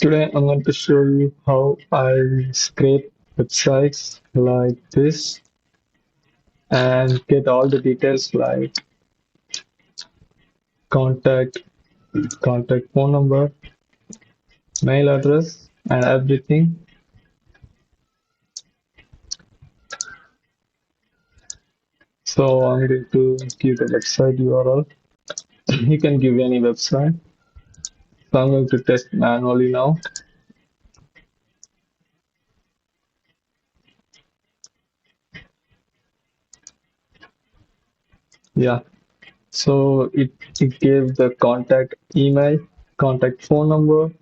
Today I'm going to show you how I scrape websites like this and get all the details like contact, contact phone number, mail address, and everything. So I'm going to give the website URL. You can give any website. So I'm going to test manually now. Yeah. So it gave the contact email, contact phone number.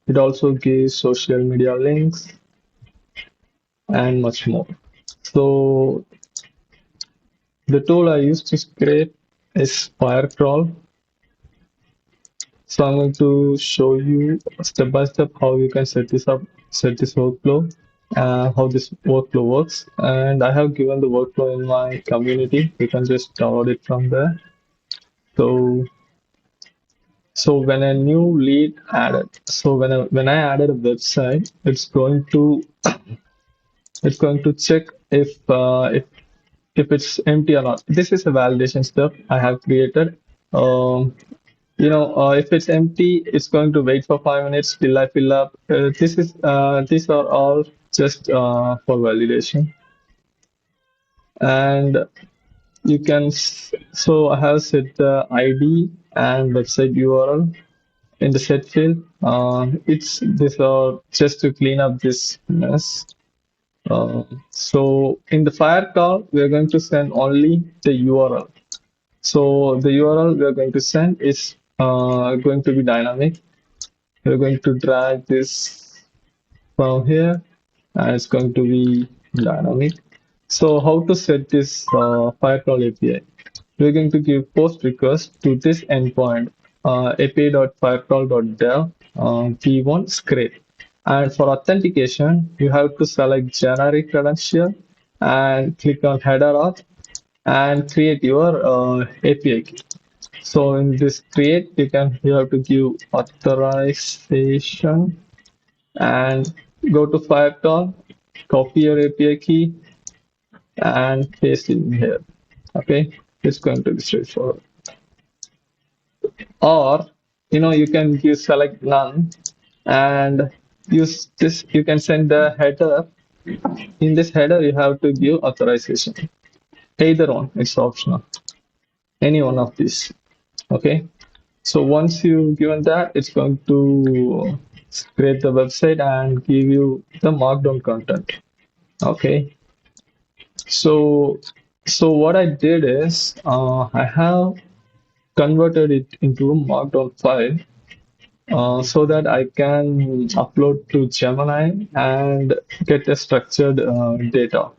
It also gives social media links and much more. So the tool I use to scrape is Firecrawl. So I'm going to show you step by step how you can set this up, set this workflow, how this workflow works. And I have given the workflow in my community. You can just download it from there. So so when a new lead added, so when I added a website, it's going to check if it's empty or not. This is a validation step I have created. Um, if it's empty, it's going to wait for 5 minutes till I fill up. These are all just for validation. And so I have set the ID and website URL in the set field. These are just to clean up this mess. So in the fire call, we are going to send only the URL. So the URL we are going to send is going to be dynamic. We're going to drag this from here, and it's going to be dynamic. So how to set this Firecrawl API? We're going to give post request to this endpoint api.firecrawl.dev v1 scrape. And for authentication, you have to select generic credential and click on header auth and create your API key. So in this create, you have to give authorization and go to Firecrawl, copy your API key and paste it in here. Okay, it's going to be straightforward. Or you can use select none and use this. You can send the header. In this header, you have to give authorization. Either one, it's optional. Any one of these. Okay. So once you've given that, it's going to scrape the website and give you the markdown content. Okay. So what I did is I have converted it into a markdown file so that I can upload to Gemini and get a structured data.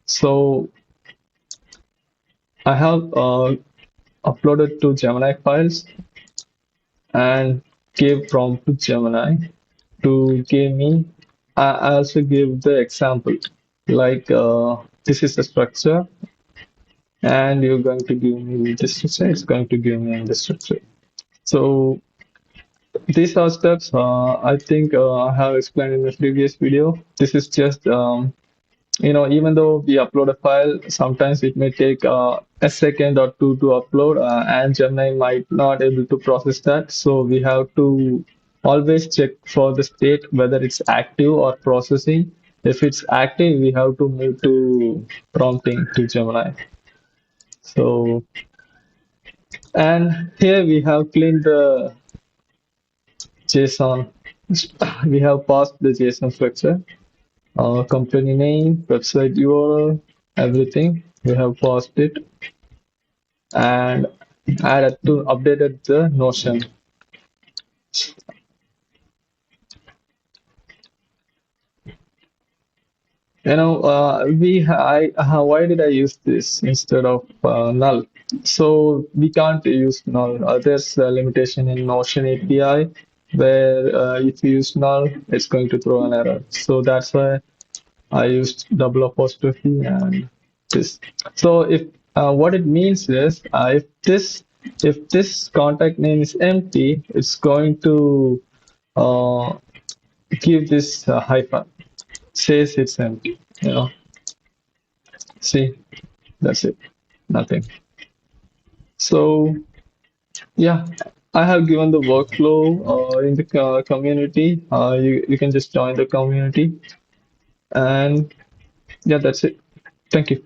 So I have uploaded to Gemini files and gave prompt to Gemini to give me. I also give the example like this is the structure, and you're going to give me this structure. It's going to give me this structure. So these are steps I think I have explained in the previous video. This is just even though we upload a file, sometimes it may take a second or two to upload, and Gemini might not able to process that. So we have to always check for the state whether it's active or processing. If it's active, we have to move to prompting to Gemini. So, and here we have cleaned the JSON. We have passed the JSON structure. Company name, website URL, everything. We have paused it and updated the Notion. Why did I use this instead of null? So we can't use null. There's a limitation in Notion API where if you use null, it's going to throw an error. So that's why I used double apostrophe and this. So if what it means is if this contact name is empty, it's going to give this hyphen, says it's empty. See, that's it, nothing. So yeah, I have given the workflow in the community. You can just join the community, and yeah, that's it. Thank you.